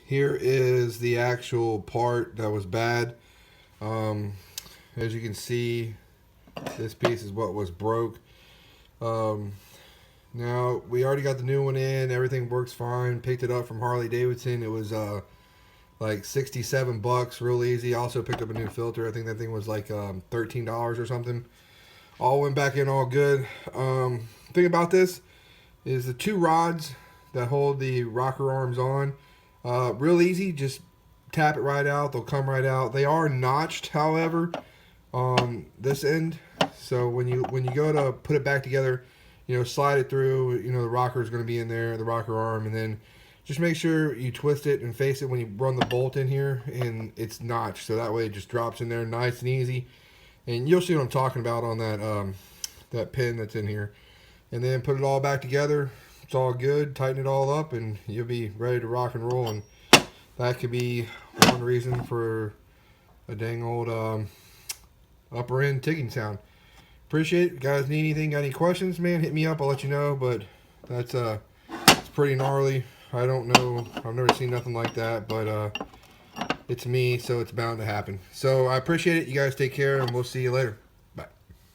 Here is the actual part that was bad. As you can see, this piece is what was broke. Now we already got the new one in. Everything works fine. Picked it up from Harley Davidson. It was like 67 bucks, real easy. Also picked up a new filter. I think that thing was like $13 or something. All went back in all good. Thing about this is the two rods that hold the rocker arms on. Real easy, just tap it right out. They'll come right out. They are notched, however, on this end. So when you go to put it back together, slide it through. The rocker is going to be in there, the rocker arm, and then just make sure you twist it and face it when you run the bolt in here, and it's notched. So that way it just drops in there nice and easy. And you'll see what I'm talking about on that pin that's in here. And then put it all back together. It's all good. Tighten it all up, and you'll be ready to rock and roll. And that could be one reason for a dang old upper end ticking sound. Appreciate it. If you guys need anything, got any questions, man, hit me up. I'll let you know. But that's it's pretty gnarly. I don't know. I've never seen nothing like that, but it's me, so it's bound to happen. So I appreciate it. You guys take care, and we'll see you later.